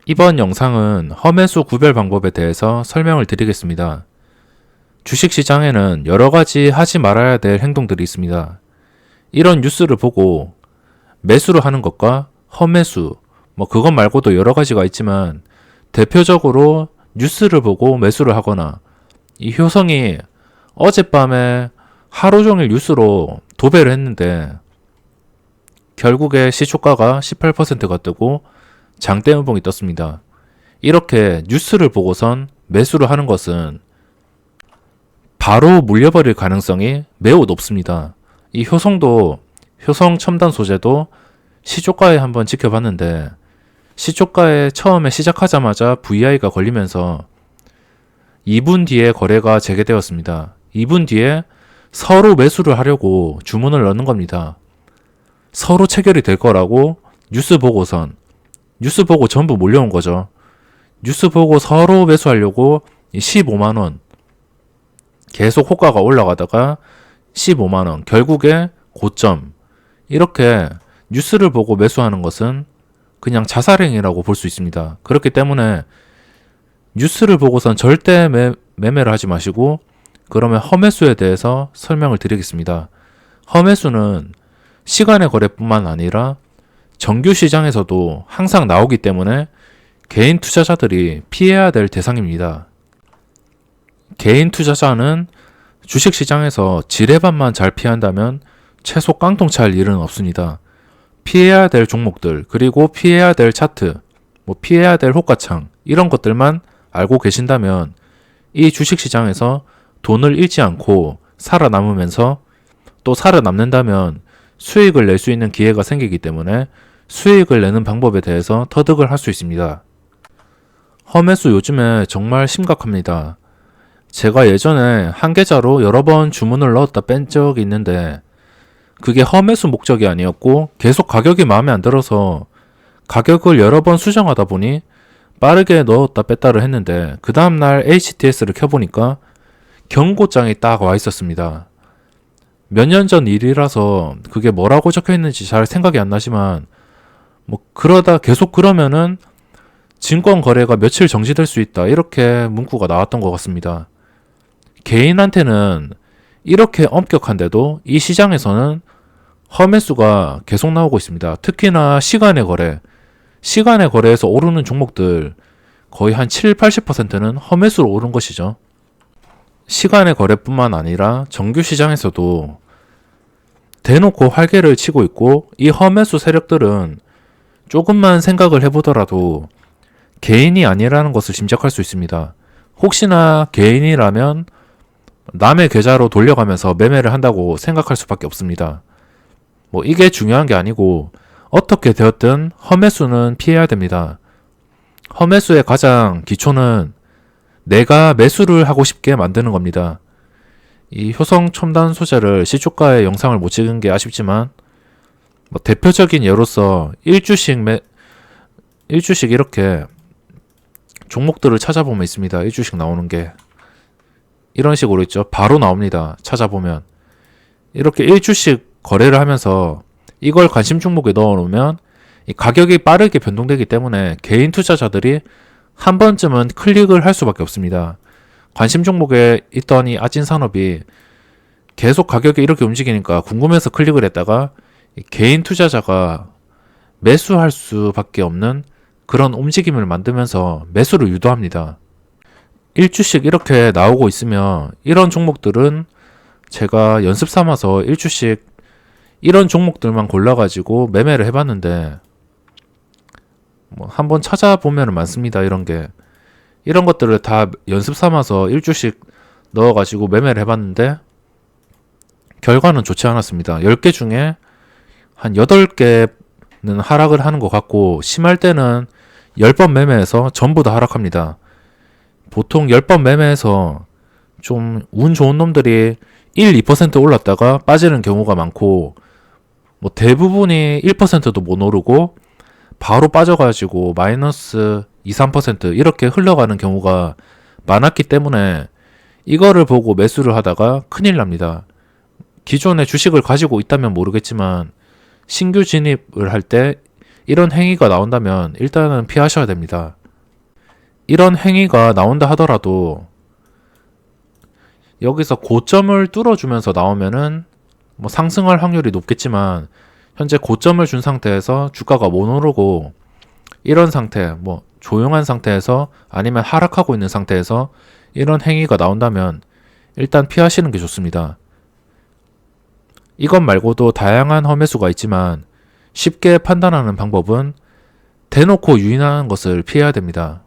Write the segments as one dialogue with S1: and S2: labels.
S1: 이번 영상은 허매수 구별 방법에 대해서 설명을 드리겠습니다. 주식시장에는 여러가지 하지 말아야 될 행동들이 있습니다. 이런 뉴스를 보고 매수를 하는 것과 허매수, 그것 말고도 여러가지가 있지만 대표적으로 뉴스를 보고 매수를 하거나 이 효성이 어젯밤에 하루 종일 뉴스로 도배를 했는데 결국에 시초가가 18%가 뜨고 장대 음봉이 떴습니다. 이렇게 뉴스를 보고선 매수를 하는 것은 바로 물려버릴 가능성이 매우 높습니다. 이 효성도 효성 첨단 소재도 시초가에 한번 지켜봤는데 시초가에 처음에 시작하자마자 VI가 걸리면서 2분 뒤에 거래가 재개되었습니다. 2분 뒤에 서로 매수를 하려고 주문을 넣는 겁니다. 서로 체결이 될 거라고 뉴스 보고 전부 몰려온 거죠. 뉴스 보고 서로 매수하려고 15만원 계속 호가가 올라가다가 15만원 결국에 고점, 이렇게 뉴스를 보고 매수하는 것은 그냥 자살행위라고 볼 수 있습니다. 그렇기 때문에 뉴스를 보고선 절대 매매를 하지 마시고, 그러면 허매수에 대해서 설명을 드리겠습니다. 허매수는 시간의 거래뿐만 아니라 정규 시장에서도 항상 나오기 때문에 개인 투자자들이 피해야 될 대상입니다. 개인 투자자는 주식시장에서 지뢰반만 잘 피한다면 최소 깡통 찰 일은 없습니다. 피해야 될 종목들, 그리고 피해야 될 차트, 피해야 될 호가창, 이런 것들만 알고 계신다면 이 주식시장에서 돈을 잃지 않고 살아남으면서, 또 살아남는다면 수익을 낼 수 있는 기회가 생기기 때문에 수익을 내는 방법에 대해서 터득을 할 수 있습니다. 허매수 요즘에 정말 심각합니다. 제가 예전에 한 계좌로 여러 번 주문을 넣었다 뺀 적이 있는데 그게 허매수 목적이 아니었고 계속 가격이 마음에 안 들어서 가격을 여러 번 수정하다 보니 빠르게 넣었다 뺐다를 했는데 그 다음날 HTS를 켜보니까 경고장이 딱 와 있었습니다. 몇 년 전 일이라서 그게 뭐라고 적혀 있는지 잘 생각이 안 나지만 그러다 계속 그러면은 증권 거래가 며칠 정지될 수 있다, 이렇게 문구가 나왔던 것 같습니다. 개인한테는 이렇게 엄격한데도 이 시장에서는 허매수가 계속 나오고 있습니다. 특히나 시간의 거래에서 오르는 종목들 거의 한 7-80%는 허매수로 오른 것이죠. 시간의 거래뿐만 아니라 정규 시장에서도 대놓고 활개를 치고 있고, 이 허매수 세력들은 조금만 생각을 해보더라도 개인이 아니라는 것을 짐작할 수 있습니다. 혹시나 개인이라면 남의 계좌로 돌려가면서 매매를 한다고 생각할 수밖에 없습니다. 이게 중요한 게 아니고 어떻게 되었든 허매수는 피해야 됩니다. 허매수의 가장 기초는 내가 매수를 하고 싶게 만드는 겁니다. 이 효성 첨단 소재를 시초가의 영상을 못 찍은 게 아쉽지만 대표적인 예로서 1주씩 이렇게 종목들을 찾아보면 있습니다. 1주씩 나오는 게 이런 식으로 있죠. 바로 나옵니다. 찾아보면 이렇게 1주씩 거래를 하면서 이걸 관심 종목에 넣어놓으면 이 가격이 빠르게 변동되기 때문에 개인 투자자들이 한 번쯤은 클릭을 할 수밖에 없습니다. 관심 종목에 있던 이 아진산업이 계속 가격이 이렇게 움직이니까 궁금해서 클릭을 했다가 개인 투자자가 매수할 수밖에 없는 그런 움직임을 만들면서 매수를 유도합니다. 1주씩 이렇게 나오고 있으면 이런 종목들은 제가 연습 삼아서 1주씩 이런 종목들만 골라가지고 매매를 해봤는데 한번 찾아보면 많습니다. 이런 것들을 다 연습 삼아서 1주씩 넣어가지고 매매를 해봤는데 결과는 좋지 않았습니다. 10개 중에 한 8개는 하락을 하는 것 같고, 심할 때는 10번 매매해서 전부 다 하락합니다. 보통 10번 매매해서 좀 운 좋은 놈들이 1-2% 올랐다가 빠지는 경우가 많고, 대부분이 1%도 못 오르고 바로 빠져가지고 마이너스 2-3% 이렇게 흘러가는 경우가 많았기 때문에 이거를 보고 매수를 하다가 큰일 납니다. 기존에 주식을 가지고 있다면 모르겠지만 신규 진입을 할 때 이런 행위가 나온다면 일단은 피하셔야 됩니다. 이런 행위가 나온다 하더라도 여기서 고점을 뚫어주면서 나오면은 뭐 상승할 확률이 높겠지만 현재 고점을 준 상태에서 주가가 못 오르고 이런 상태, 뭐 조용한 상태에서 아니면 하락하고 있는 상태에서 이런 행위가 나온다면 일단 피하시는 게 좋습니다. 이것 말고도 다양한 허매수가 있지만 쉽게 판단하는 방법은 대놓고 유인하는 것을 피해야 됩니다.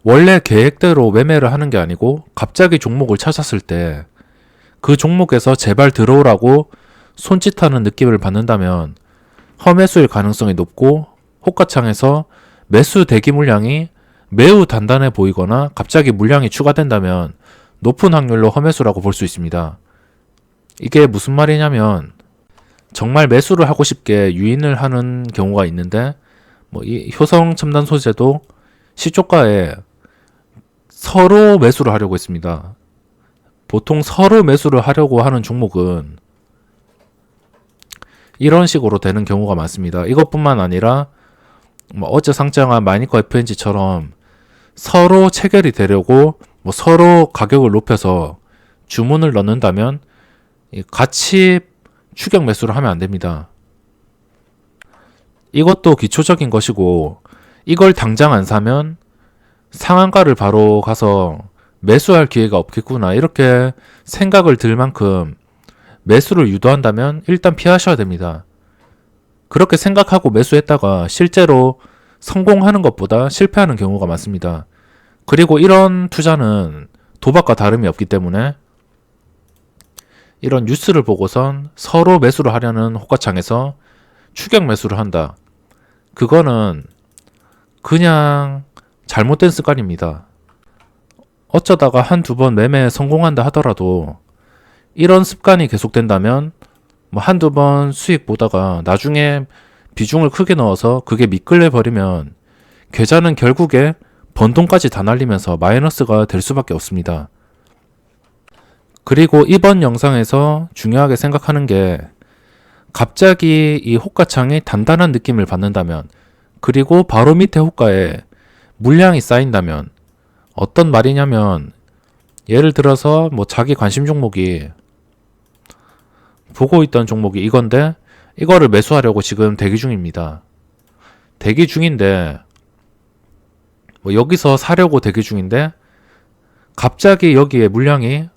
S1: 원래 계획대로 매매를 하는 게 아니고 갑자기 종목을 찾았을 때 그 종목에서 제발 들어오라고 손짓하는 느낌을 받는다면 허매수일 가능성이 높고 호가창에서 매수 대기 물량이 매우 단단해 보이거나 갑자기 물량이 추가된다면 높은 확률로 허매수라고 볼 수 있습니다. 이게 무슨 말이냐면 정말 매수를 하고 싶게 유인을 하는 경우가 있는데 뭐 이 효성 첨단 소재도 시초가에 서로 매수를 하려고 했습니다. 보통 서로 매수를 하려고 하는 종목은 이런 식으로 되는 경우가 많습니다. 이것뿐만 아니라 뭐 어제 상장한 마이니커 FNG처럼 서로 체결이 되려고 뭐 서로 가격을 높여서 주문을 넣는다면 같이 추격 매수를 하면 안 됩니다. 이것도 기초적인 것이고 이걸 당장 안 사면 상한가를 바로 가서 매수할 기회가 없겠구나 이렇게 생각을 들 만큼 매수를 유도한다면 일단 피하셔야 됩니다. 그렇게 생각하고 매수했다가 실제로 성공하는 것보다 실패하는 경우가 많습니다. 그리고 이런 투자는 도박과 다름이 없기 때문에 이런 뉴스를 보고선 서로 매수를 하려는 호가창에서 추격 매수를 한다. 그거는 그냥 잘못된 습관입니다. 어쩌다가 한두 번 매매에 성공한다 하더라도 이런 습관이 계속된다면 뭐 한두 번 수익 보다가 나중에 비중을 크게 넣어서 그게 미끌려 버리면 계좌는 결국에 번 돈까지 다 날리면서 마이너스가 될 수밖에 없습니다. 그리고 이번 영상에서 중요하게 생각하는 게 갑자기 이 호가창이 단단한 느낌을 받는다면 그리고 바로 밑에 호가에 물량이 쌓인다면 어떤 말이냐면 예를 들어서 뭐 자기 관심 종목이 보고 있던 종목이 이건데 이거를 매수하려고 지금 대기 중입니다. 대기 중인데 뭐 여기서 사려고 대기 중인데 갑자기 여기에 물량이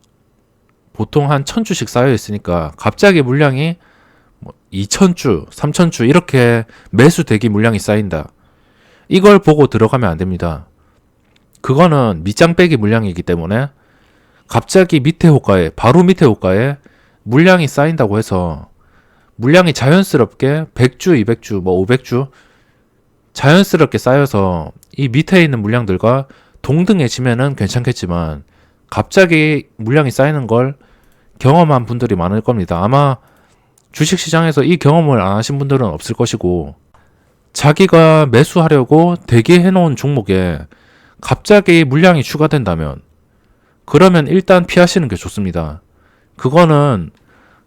S1: 보통 한 1000주씩 쌓여 있으니까 갑자기 물량이 뭐 2000주, 3000주 이렇게 매수 대기 물량이 쌓인다. 이걸 보고 들어가면 안 됩니다. 그거는 밑장 빼기 물량이기 때문에 갑자기 밑에 호가에 바로 밑에 호가에 물량이 쌓인다고 해서 물량이 자연스럽게 100주, 200주, 뭐 500주 자연스럽게 쌓여서 이 밑에 있는 물량들과 동등해지면은 괜찮겠지만 갑자기 물량이 쌓이는 걸 경험한 분들이 많을 겁니다. 아마 주식시장에서 이 경험을 안 하신 분들은 없을 것이고 자기가 매수하려고 대기해 놓은 종목에 갑자기 물량이 추가된다면 그러면 일단 피하시는 게 좋습니다. 그거는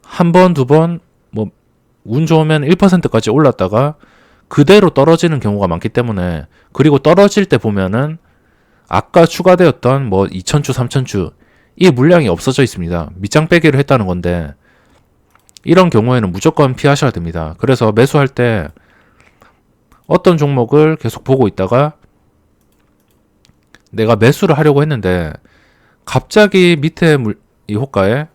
S1: 한 번, 두 번, 뭐 운 좋으면 1%까지 올랐다가 그대로 떨어지는 경우가 많기 때문에 그리고 떨어질 때 보면은 아까 추가되었던 뭐 2000주, 3000주 이 물량이 없어져 있습니다. 밑장 빼기를 했다는 건데 이런 경우에는 무조건 피하셔야 됩니다. 그래서 매수할 때 어떤 종목을 계속 보고 있다가 내가 매수를 하려고 했는데 갑자기 밑에 이 호가에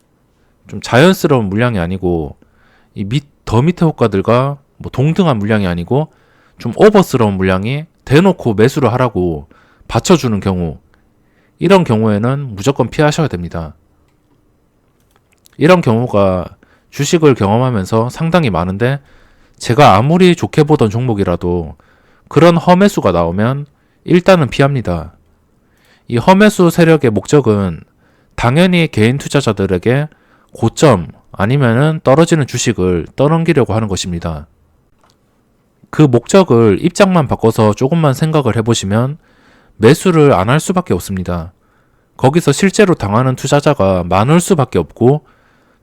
S1: 좀 자연스러운 물량이 아니고 더 밑에 호가들과 뭐 동등한 물량이 아니고 좀 오버스러운 물량이 대놓고 매수를 하라고 받쳐주는 경우 이런 경우에는 무조건 피하셔야 됩니다. 이런 경우가 주식을 경험하면서 상당히 많은데 제가 아무리 좋게 보던 종목이라도 그런 허매수가 나오면 일단은 피합니다. 이 허매수 세력의 목적은 당연히 개인 투자자들에게 고점 아니면은 떨어지는 주식을 떠넘기려고 하는 것입니다. 그 목적을 입장만 바꿔서 조금만 생각을 해보시면 매수를 안 할 수밖에 없습니다. 거기서 실제로 당하는 투자자가 많을 수밖에 없고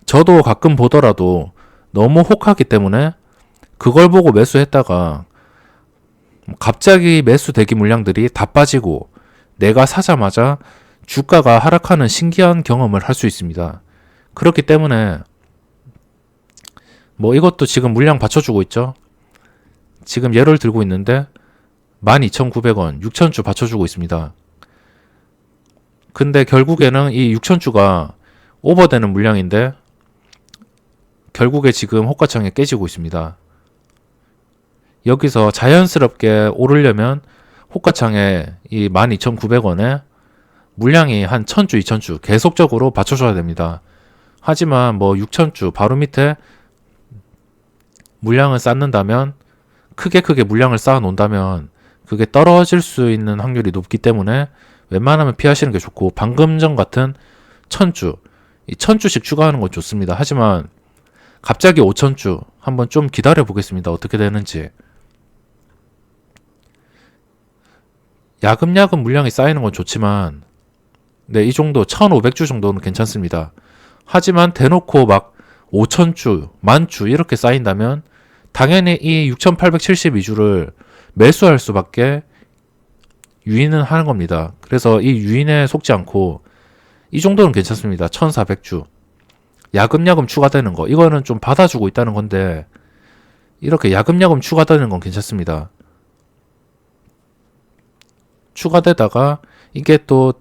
S1: 저도 가끔 보더라도 너무 혹하기 때문에 그걸 보고 매수했다가 갑자기 매수 대기 물량들이 다 빠지고 내가 사자마자 주가가 하락하는 신기한 경험을 할 수 있습니다. 그렇기 때문에 이것도 지금 물량 받쳐주고 있죠. 지금 예를 들고 있는데 12,900원, 6,000주 받쳐주고 있습니다. 근데 결국에는 이 6,000주가 오버되는 물량인데 결국에 지금 호가창에 깨지고 있습니다. 여기서 자연스럽게 오르려면 호가창에 이 12,900원에 물량이 한 1,000주, 2,000주 계속적으로 받쳐줘야 됩니다. 하지만 6,000주 바로 밑에 물량을 쌓는다면 크게 물량을 쌓아 놓는다면 그게 떨어질 수 있는 확률이 높기 때문에 웬만하면 피하시는 게 좋고, 방금 전 같은 1,000주, 이 1,000주씩 추가하는 건 좋습니다. 하지만 갑자기 5,000주 한번 좀 기다려 보겠습니다. 어떻게 되는지. 야금야금 물량이 쌓이는 건 좋지만 이 정도 1,500주 정도는 괜찮습니다. 하지만 대놓고 5,000주, 10,000주 이렇게 쌓인다면 당연히 이 6,872주를 매수할 수밖에 유인은 하는 겁니다. 그래서 이 유인에 속지 않고 이 정도는 괜찮습니다. 1,400주. 야금야금 추가되는 거. 이거는 좀 받아주고 있다는 건데 이렇게 야금야금 추가되는 건 괜찮습니다. 추가되다가 이게 또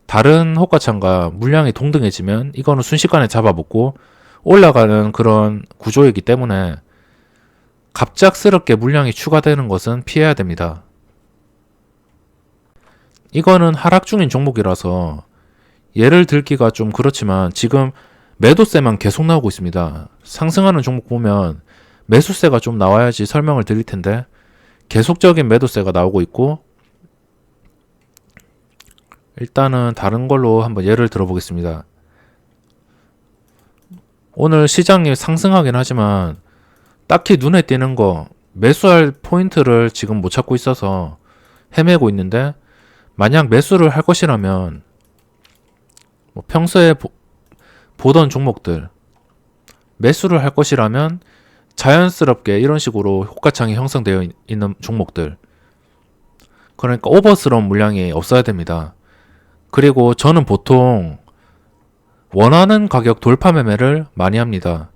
S1: 다른 호가창과 물량이 동등해지면 이거는 순식간에 잡아먹고 올라가는 그런 구조이기 때문에 갑작스럽게 물량이 추가되는 것은 피해야 됩니다. 이거는 하락 중인 종목이라서 예를 들기가 좀 그렇지만 지금 매도세만 계속 나오고 있습니다. 상승하는 종목 보면 매수세가 좀 나와야지 설명을 드릴 텐데 계속적인 매도세가 나오고 있고, 일단은 다른 걸로 한번 예를 들어보겠습니다. 오늘 시장이 상승하긴 하지만 딱히 눈에 띄는 거 매수할 포인트를 지금 못 찾고 있어서 헤매고 있는데, 만약 매수를 할 것이라면 평소에 보던 종목들 매수를 할 것이라면 자연스럽게 이런 식으로 호가창이 형성되어 있는 종목들, 그러니까 오버스러운 물량이 없어야 됩니다. 그리고 저는 보통 원하는 가격 돌파 매매를 많이 합니다.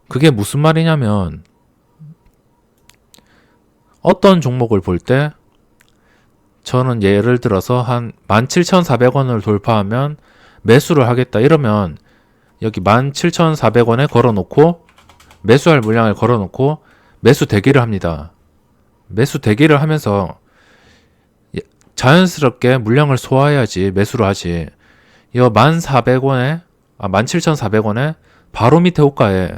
S1: 그게 무슨 말이냐면 어떤 종목을 볼 때 저는 예를 들어서 한 17,400원을 돌파하면 매수를 하겠다 이러면 여기 17,400원에 걸어놓고 매수할 물량을 걸어놓고 매수 대기를 합니다. 매수 대기를 하면서 자연스럽게 물량을 소화해야지 매수를 하지. 이 17,400원에 바로 밑에 호가에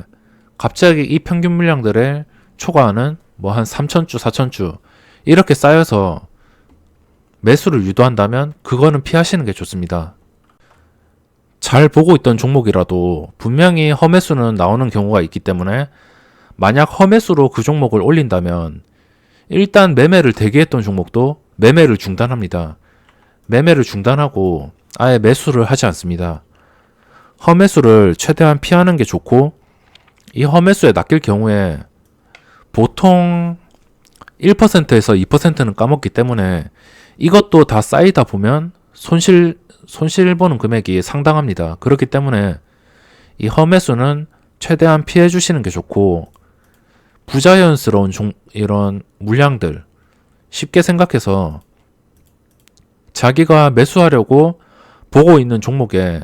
S1: 갑자기 이 평균 물량들의 초과하는 한 3,000주, 4,000주 이렇게 쌓여서 매수를 유도한다면 그거는 피하시는 게 좋습니다. 잘 보고 있던 종목이라도 분명히 허매수는 나오는 경우가 있기 때문에 만약 허매수로 그 종목을 올린다면 일단 매매를 대기했던 종목도 매매를 중단합니다. 매매를 중단하고 아예 매수를 하지 않습니다. 허매수를 최대한 피하는 게 좋고, 이 허매수에 낚일 경우에 보통 1%에서 2%는 까먹기 때문에 이것도 다 쌓이다 보면 손실 보는 금액이 상당합니다. 그렇기 때문에 이 허매수는 최대한 피해 주시는 게 좋고, 부자연스러운 이런 물량들 쉽게 생각해서 자기가 매수하려고 보고 있는 종목에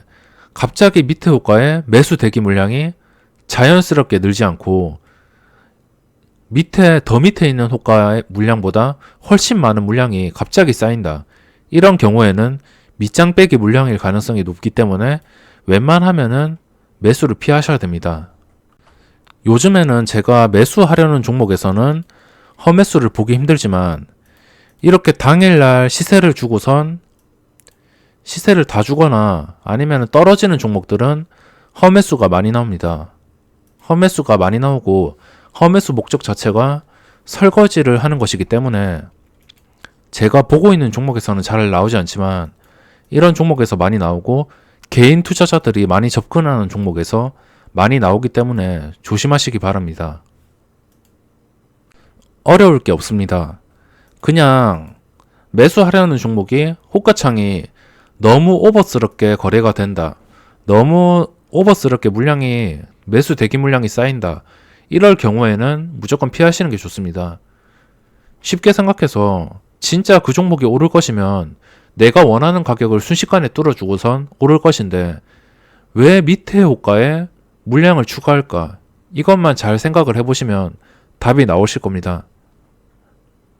S1: 갑자기 밑에 호가에 매수 대기 물량이 자연스럽게 늘지 않고 더 밑에 있는 호가의 물량보다 훨씬 많은 물량이 갑자기 쌓인다. 이런 경우에는 밑장 빼기 물량일 가능성이 높기 때문에 웬만하면은 매수를 피하셔야 됩니다. 요즘에는 제가 매수하려는 종목에서는 허매수를 보기 힘들지만 이렇게 당일날 시세를 주고선 시세를 다 주거나 아니면 떨어지는 종목들은 허매수가 많이 나옵니다. 허매수가 많이 나오고 허매수 목적 자체가 설거지를 하는 것이기 때문에 제가 보고 있는 종목에서는 잘 나오지 않지만 이런 종목에서 많이 나오고 개인 투자자들이 많이 접근하는 종목에서 많이 나오기 때문에 조심하시기 바랍니다. 어려울 게 없습니다. 그냥 매수하려는 종목이 호가창이 너무 오버스럽게 거래가 된다. 너무 오버스럽게 물량이 매수 대기 물량이 쌓인다. 이럴 경우에는 무조건 피하시는 게 좋습니다. 쉽게 생각해서 진짜 그 종목이 오를 것이면 내가 원하는 가격을 순식간에 뚫어주고선 오를 것인데 왜 밑에 호가에 물량을 추가할까? 이것만 잘 생각을 해보시면 답이 나오실 겁니다.